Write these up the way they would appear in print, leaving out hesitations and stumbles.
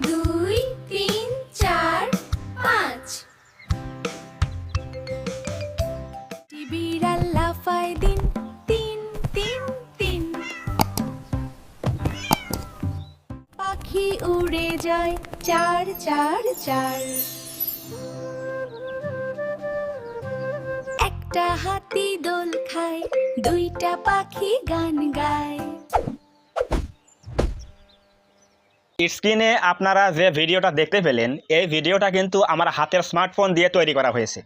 দুই তিন চার পাঁচ। বিড়াল লাফায় দিন তিন তিন তিন। পাখি উড়ে যায় চার চার চার। একটা হাতি দোল খায়, দুইটা পাখি গান গায়। স্ক্রিনে আপনারা যে ভিডিওটা দেখতে পেলেন, এই ভিডিওটা কিন্তু আমার হাতের স্মার্টফোন দিয়ে তৈরি করা হয়েছে।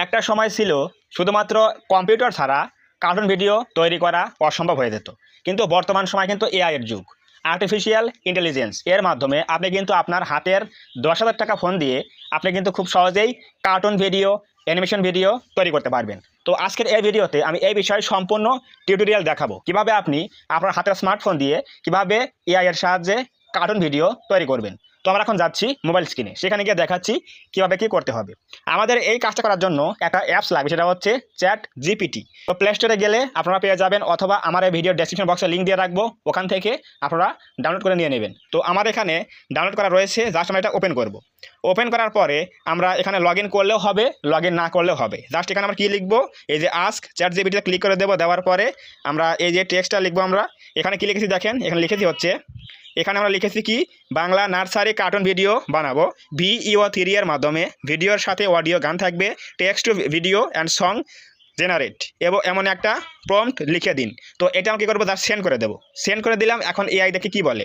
একটা সময় ছিল শুধুমাত্র কম্পিউটার ছাড়া কার্টুন ভিডিও তৈরি করা অসম্ভব হয়ে যেত, কিন্তু বর্তমান সময় কিন্তু এআই এর যুগ, আর্টিফিশিয়াল ইন্টেলিজেন্স এর মাধ্যমে আপনি কিন্তু আপনার হাতের 10,000 টাকা ফোন দিয়ে আপনি কিন্তু খুব সহজেই কার্টুন ভিডিও, অ্যানিমেশন ভিডিও তৈরি করতে পারবেন। তো আজকের এই ভিডিওতে আমি এই বিষয়ে সম্পূর্ণ টিউটোরিয়াল দেখাবো, কিভাবে আপনি আপনার হাতের স্মার্টফোন দিয়ে কিভাবে এআই এর সাহায্যে কার্টুন ভিডিও তৈরি করবেন। তো আমরা এখন যাচ্ছি মোবাইল স্ক্রিনে, সেখানে গিয়ে দেখাচ্ছি কীভাবে কী করতে হবে। আমাদের এই কাজটা করার জন্য একটা অ্যাপস লাগবে, সেটা হচ্ছে চ্যাট জিপিটি। তো প্লে স্টোরে গেলে আপনারা পেয়ে যাবেন, অথবা আমার এই ভিডিও ডেসক্রিপশন বক্সে লিঙ্ক দিয়ে রাখবো, ওখান থেকে আপনারা ডাউনলোড করে নিয়ে নেবেন। তো আমার এখানে ডাউনলোড করা রয়েছে, জাস্ট আমরা এটা ওপেন করব। ওপেন করার পরে আমরা এখানে লগ ইন করলেও হবে, লগ ইন না করলেও হবে। জাস্ট এখানে আমরা কী লিখবো, এই যে আস্ক চ্যাট জিপিটিতে ক্লিক করে দেবো। দেওয়ার পরে আমরা এই যে টেক্সটটা লিখবো, আমরা এখানে কী লিখেছি দেখেন, এখানে লিখেছি হচ্ছে, এখানে আমরা লিখেছি কি, বাংলা নার্সারি কার্টুন ভিডিও বানাবো VEO3 এর মাধ্যমে। ভিডিওর সাথে অডিও গান থাকবে, text to video and song generate, এবং এমন একটা প্রম্পট লিখে দিন। তো এটা আমি কী করবো, জাস্ট সেন্ড করে দেবো। সেন্ড করে দিলাম। এখন এআই দেখে কী বলে,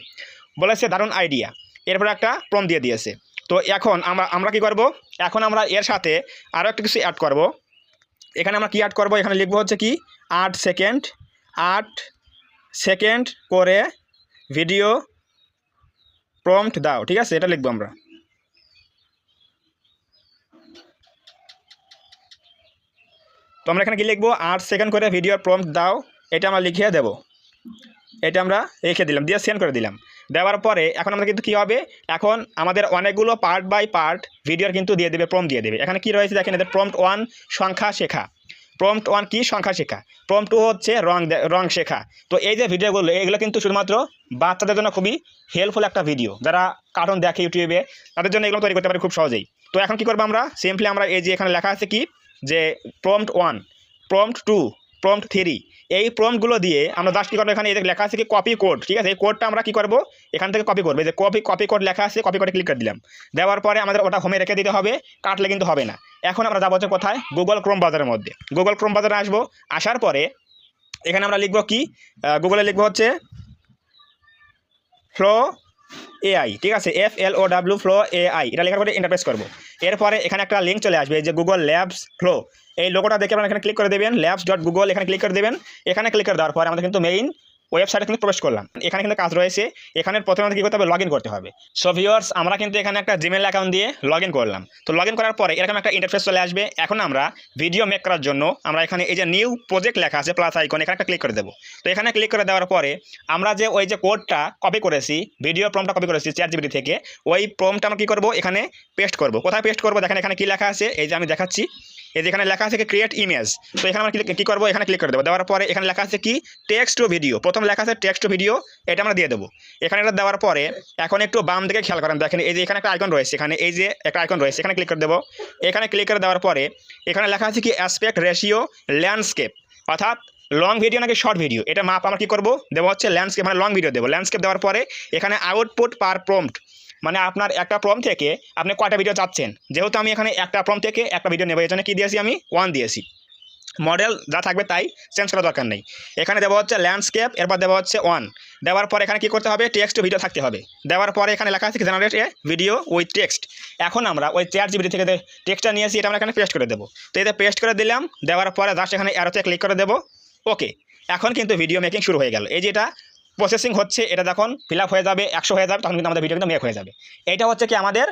বলেছে দারুণ আইডিয়া, এরপরে একটা প্রম্পট দিয়ে দিয়েছে। তো এখন আমরা কী করব, এখন আমরা এর সাথে আরও একটা কিছু অ্যাড করব। এখানে আমরা কী অ্যাড করব, এখানে লিখবো হচ্ছে কি 8 সেকেন্ড করে ভিডিও প্রম্পট দাও। ঠিক আছে, এটা লিখবো আমরা। তো আমরা এখানে কি লিখবো, 8 সেকেন্ড করে ভিডিও প্রম্পট দাও, এটা আমরা লিখিয়ে দেব। এটা আমরা রেখে দিলাম, দিয়ে সেন্ড করে দিলাম। দেওয়ার পরে এখন আমরা কিন্তু কী হবে, এখন আমাদের অনেকগুলো পার্ট বাই পার্ট ভিডিওর কিন্তু দিয়ে দেবে, প্রম্পট দিয়ে দেবে। এখানে কি রয়েছে দেখেন, এদের প্রম্পট 1 সংখ্যা শেখা, প্রম্পট 1 কি সংখ্যা শেখা, প্রম্পট 2 হচ্ছে রং শেখা। তো এই যে ভিডিওগুলো, এগুলো কিন্তু শুধুমাত্র বাচ্চাদের জন্য খুবই হেল্পফুল একটা ভিডিও। যারা কার্টুন দেখে ইউটিউবে, তাদের জন্য এগুলো তৈরি করতে পারে খুব সহজেই। তো এখন কী করবো আমরা, সিম্পলি আমরা এই যে এখানে লেখা আছে কি, যে প্রম্পট 1, প্রম্পট 2, প্রম্পট 3, এই প্রম্পটগুলো দিয়ে আমরা জাস্ট কী করবো, এখানে এই লেখা আছে কি কপি কোড। ঠিক আছে, এই কোডটা আমরা কী করবো, এখান থেকে কপি করবো। এই যে কপি কোড লেখা আছে, কপি কোডে ক্লিক করে দিলাম। দেওয়ার পরে আমাদের ওটা হোমে রেখে দিতে হবে, কাটলে কিন্তু হবে না। এখন আমরা যাবো হচ্ছে কোথায়, গুগল ক্রোম ব্রাউজারের মধ্যে। গুগল ক্রোম ব্রাউজারে আসবো, আসার পরে এখানে আমরা লিখবো কি, গুগলে লিখবো হচ্ছে ফ্লো এআই। ঠিক আছে, FLOW ফ্লো AI, এটা লেখার পরে ইন্টারপ্রেস করবো। এরপরে এখানে একটা লিঙ্ক চলে আসবে, এই যে গুগল ল্যাবস ফ্লো, এই লোগোটা দেখে আপনারা এখানে ক্লিক করে দেবেন, labs.google, এখানে ক্লিক করে দেবেন। এখানে ক্লিক করে দেওয়ার পরে আমাদের কিন্তু মেইন ওয়েবসাইটে কিন্তু প্রবেশ করলাম। এখানে কিন্তু কাজ রয়েছে, এখানে প্রথমে আমাদের কী করতে হবে, লগ ইন করতে হবে। সো ভিউয়ার্স, আমরা কিন্তু এখানে একটা জিমেল অ্যাকাউন্ট দিয়ে লগ ইন করলাম। তো লগ ইন করার পরে এরকম একটা ইন্টারফেস চলে আসবে। এখন আমরা ভিডিও মেক করার জন্য আমরা এখানে এই যে নিউ প্রজেক্ট লেখা আছে প্লাস আইকন, এখানে একটা ক্লিক করে দেবো। তো এখানে ক্লিক করে দেওয়ার পরে আমরা যে ওই যে কোডটা কপি করেছি, ভিডিও প্রম্পটটা কপি করেছি চ্যাট জিপিটি থেকে, ওই প্রম্পটটা আমরা কী করবো, এখানে পেস্ট করবো। কোথায় পেস্ট করবো দেখেন, এখানে কী লেখা আছে, এই যে আমি দেখাচ্ছি, এই যে এখানে লেখা আছে কি ক্রিয়েট ইমেজ। তো এখানে আমরা কী করবো, এখানে ক্লিক করে দেবো। দেওয়ার পরে এখানে লেখা আছে কি টেক্সট টু ভিডিও, প্রথম লেখা আছে টেক্সট টু ভিডিও, এটা আমরা দিয়ে দেবো। এখানে এটা দেওয়ার পরে এখন একটু বাম দিকে খেয়াল করেন, দেখেন এই যে এখানে একটা আইকন রয়েছে, এখানে এই যে একটা আইকন রয়েছে, এখানে ক্লিক করে দেবো। এখানে ক্লিক করে দেওয়ার পরে এখানে লেখা আছে কি অ্যাসপেক্ট রেশিও ল্যান্ডস্কেপ, অর্থাৎ লং ভিডিও নাকি শর্ট ভিডিও, এটা মাপ আমরা কী করবো, দেবো হচ্ছে ল্যান্ডস্কেপ, মানে লং ভিডিও দেবো। ল্যান্ডস্কেপ দেওয়ার পরে এখানে আউটপুট পার প্রম্পট, মানে আপনার একটা প্রম্পট থেকে আপনি কয়টা ভিডিও চাচ্ছেন। যেহেতু আমি এখানে একটা প্রম্পট থেকে একটা ভিডিও নেবো, এই জন্য কী দিয়েছি আমি 1 দিয়েছি। মডেল যা থাকবে তাই, চেঞ্জ করার দরকার নেই। এখানে দেওয়া হচ্ছে ল্যান্ডস্কেপ, এরপর দেওয়া হচ্ছে 1। দেওয়ার পরে এখানে কী করতে হবে, টেক্সট ভিডিও থাকতে হবে। দেওয়ার পরে এখানে লেখা আছে generate A video with text. এখন আমরা ওই চ্যাট জিপিটি থেকে টেক্সটটা নিয়েছি, এটা আমরা এখানে পেস্ট করে দেবো। তো এতে পেস্ট করে দিলাম। দেওয়ার পরে জাস্ট এখানে অ্যারোতে ক্লিক করে দেবো। ওকে, এখন কিন্তু ভিডিও মেকিং শুরু হয়ে গেল। এই যে এটা প্রসেসিং হচ্ছে, এটা যখন ফিল আপ হয়ে যাবে, 100 হয়ে যাবে, তখন কিন্তু আমাদের ভিডিও কিন্তু মেক হয়ে যাবে। এটা হচ্ছে কি আমাদের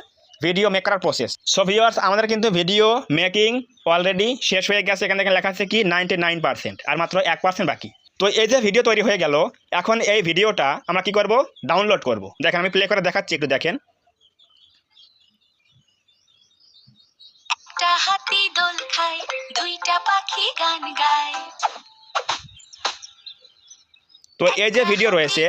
ভিডিও মেক করার প্রসেস। সো ভিউয়ার্স, আমাদের কিন্তু ভিডিও মেকিং অলরেডি শেষ হয়ে গেছে। এখানে লেখা আছে কি 99%, আর মাত্র 1% বাকি। তো এই যে ভিডিও তৈরি হয়ে গেল, এখন এই ভিডিওটা আমরা কি করব, ডাউনলোড করব। দেখেন আমি প্লে করে দেখাচ্ছি, একটু দেখেন। একটা হাতি দোল খায়, দুইটা পাখি গান গায়। তো এই যে ভিডিও রয়েছে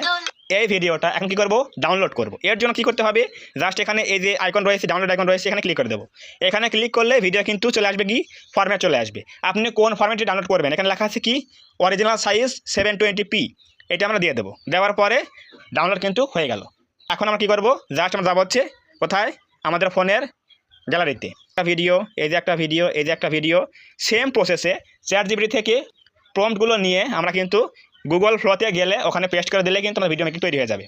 এই ভিডিওটা এখন কী করবো ডাউনলোড করব। এর জন্য কী করতে হবে জাস্ট এখানে এই যে আইকন রয়েছে ডাউনলোড আইকন রয়েছে এখানে ক্লিক করে দেবো। এখানে ক্লিক করলে ভিডিও কিন্তু চলে আসবে কি ফরম্যাট চলে আসবে। আপনি কোন ফরম্যাটে ডাউনলোড করবেন এখানে লেখা আছে কি অরিজিনাল সাইজ 720p এটা আমরা দিয়ে দেবো। দেওয়ার পরে ডাউনলোড কিন্তু হয়ে গেল। এখন আমরা কী করবো জাস্ট আমরা যাবো হচ্ছে কোথায় আমাদের ফোনের গ্যালারিতে একটা ভিডিও এই যে একটা ভিডিও এই যে একটা ভিডিও সেম প্রসেসে চ্যাটজিপিটি থেকে প্রম্পটগুলো নিয়ে আমরা কিন্তু গুগল ফ্লোতে গেলে ওখানে পেস্ট করে দিলে কিন্তু আমাদের ভিডিও মেকিং তৈরি হয়ে যাবে।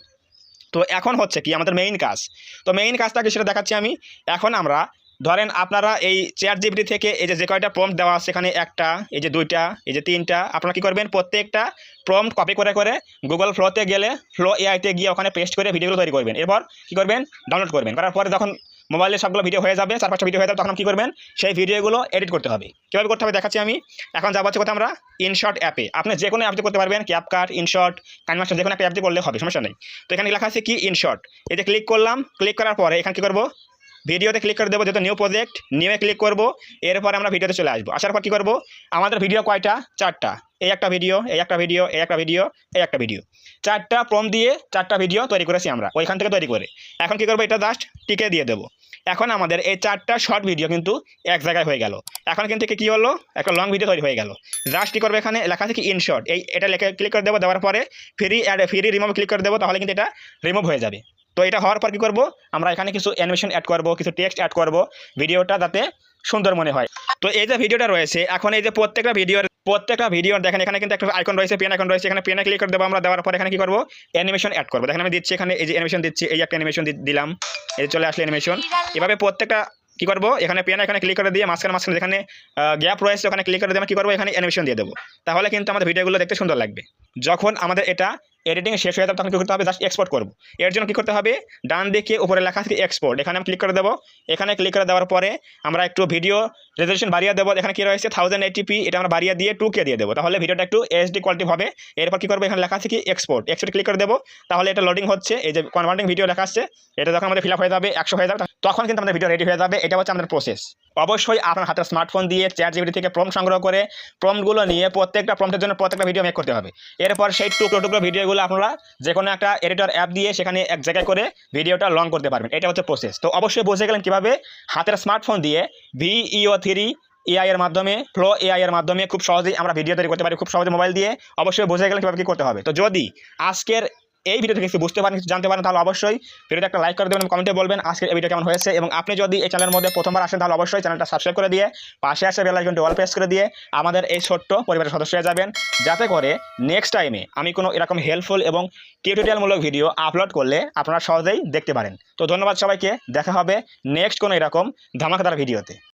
তো এখন হচ্ছে কি আমাদের মেইন কাজ। তো মেইন কাজটা কি সেটা দেখাচ্ছি আমি। এখন আমরা ধরেন আপনারা এই চ্যাটজিপিটি থেকে এই যে কয়টা প্রম্পট দেওয়া আছে এখানে একটা এই যে দুইটা এই যে তিনটা আপনারা কী করবেন প্রত্যেকটা প্রম্পট কপি করে করে গুগল ফ্লোতে গেলে ফ্লো এআইতে গিয়ে ওখানে পেস্ট করে ভিডিওগুলো তৈরি করবেন। এরপর কী করবেন ডাউনলোড করবেন। করার পরে যখন মোবাইলে সবগুলো ভিডিও হয়ে যাবে 4-5টা ভিডিও হয়ে যাবে তখন কী করবেন সেই ভিডিওগুলো এডিট করতে হবে। কীভাবে করতে হবে দেখাচ্ছি আমি। এখন যাবো হচ্ছে কোথাও আমরা ইনশর্ট অ্যাপে আপনি যে কোনো অ্যাপ দিয়ে করতে পারবেন ক্যাপকাট ইনশর্ট কাইনমাস্টার যে কোনো একটা অ্যাপ দিয়ে করলে হবে সমস্যা নেই। তো এখানে লেখা আছে কি ইনশর্ট এতে ক্লিক করলাম। ক্লিক করার পরে এখানে কী করবো ভিডিওতে ক্লিক করে দেবো যেহেতু নিউ প্রজেক্ট নিউয়ে ক্লিক করব। এরপর আমরা ভিডিওতে চলে আসবো। আসার পর কী করবো আমাদের ভিডিও কয়টা 4টা এই একটা ভিডিও এই একটা ভিডিও এই একটা ভিডিও এই একটা ভিডিও 4টা প্রম্পট দিয়ে 4টা ভিডিও তৈরি করেছি আমরা ওইখান থেকে তৈরি করে। এখন কী করবো এটা জাস্ট টিকে দিয়ে দেবো। এখন আমাদের এই 4টা শর্ট ভিডিও কিন্তু এক জায়গায় হয়ে গেল। এখন কিন্তু কী হলো একটা লং ভিডিও তৈরি হয়ে গেল। জাস্ট কী করবো এখানে লেখা আছে কি ইনশর্ট এটা লেখা ক্লিক করে দেবো। দেওয়ার পরে ফ্রি রিমুভ ক্লিক করে দেবো তাহলে কিন্তু এটা রিমুভ হয়ে যাবে। তো এটা হওয়ার পর কী করবো আমরা এখানে কিছু অ্যানিমেশন অ্যাড করবো কিছু টেক্সট অ্যাড করবো ভিডিওটা যাতে সুন্দর মনে হয়। তো এই যে ভিডিওটা রয়েছে এখন এই যে প্রত্যেকটা ভিডিওর দেখেন এখানে কিন্তু একটা আইকন রয়েছে পেন আইকন রয়েছে এখানে পেনে ক্লিক করে দেবো আমরা। দেওয়ার পর এখানে কী করবো অ্যানিমেশন অ্যাড করবো। দেখেন আমি দিচ্ছি এখানে এই যে অ্যানিমেশন দিচ্ছি এই একটা অ্যানিমেশন দিলাম এই চলে আসলে অ্যানিমেশন। এভাবে প্রত্যেকটা কী করবো এখানে পেন এখানে ক্লিক করে দিয়ে মাঝখানে যেখানে গ্যাপ রয়েছে ওখানে ক্লিক করে দিয়ে কী করবো এখানে অ্যানিমেশন দিয়ে দেবো। তাহলে কিন্তু আমাদের ভিডিওগুলো দেখতে সুন্দর লাগবে। যখন আমাদের এটা এডিটিং শেষ হয়ে যাবে তখন কী করতে হবে জাস্ট এক্সপোর্ট করবো। এর জন্য কী করতে হবে ডান দিকে উপরে লেখা আছে এক্সপোর্ট এখানে আমি ক্লিক করে দেবো। এখানে ক্লিক করে দেওয়ার পরে আমরা একটু ভিডিও রেজলিউশন বাড়িয়ে দেবো। এখানে কী রয়েছে 1080p এটা আমরা বাড়িয়ে দিয়ে 2K দিয়ে দেবো তাহলে ভিডিওটা একটু HD কোয়ালিটি হবে। এরপর কী করবো এখানে লেখা আছে কি এক্সপোর্ট ক্লিক করে দেবো। তাহলে এটা লোডিং হচ্ছে এই যে কনভার্টিং ভিডিও লেখা আসছে এটা যখন আমাদের ফিল আপ হয়ে যাবে 100 হয়ে যাবে তখন কিন্তু আমাদের ভিডিও রেডি হয়ে যাবে। এটা হচ্ছে আমাদের প্রসেস। অবশ্যই আপনার হাতের স্মার্টফোন দিয়ে চ্যাটজিপিটি থেকে প্রম্পট সংগ্রহ করে প্রম্পটগুলো নিয়ে প্রত্যেকটা প্রম্পটের জন্য প্রত্যেকটা ভিডিও মেক করতে হবে। এরপর সেই টুকরো ভিডিওগুলো আপনারা যে কোনো একটা এডিটর অ্যাপ দিয়ে সেখানে এক জায়গায় করে ভিডিওটা লং করতে পারবেন। এটা হচ্ছে প্রসেস। তো অবশ্যই বুঝে গেলেন কীভাবে হাতের স্মার্টফোন দিয়ে VEO3 AI এর মাধ্যমে ফ্লো AI এর মাধ্যমে খুব সহজেই আমরা ভিডিও তৈরি করতে পারি খুব সহজে মোবাইল দিয়ে। অবশ্যই বুঝে গেলেন কীভাবে কী করতে হবে। তো যদি আজকের এই ভিডিও থেকে কিছু বুঝতে পারেন কিছু জানতে পারেন তাহলে অবশ্যই ভিডিওতে একটা লাইক করে দেবেন কমেন্টে বলবেন আজকের এই ভিডিও কেমন হয়েছে। এবং আপনি যদি এই চ্যানেলের মধ্যে প্রথমবার আসেন তাহলে অবশ্যই চ্যানেলটা সাবস্ক্রাইব করে দিয়ে পাশে আসে বেল আইকনটি অল প্রেস করে দিয়ে আমাদের এই ছোট্ট পরিবারের সদস্য হয়ে যাবেন যাতে করে নেক্সট টাইমে আমি কোনো এরকম হেল্পফুল এবং টিউটোরিয়ালমূলক ভিডিও আপলোড করলে আপনারা সহজেই দেখতে পারেন। তো ধন্যবাদ সবাইকে। দেখা হবে নেক্সট কোনো এরকম ধামাকাদার ভিডিওতে।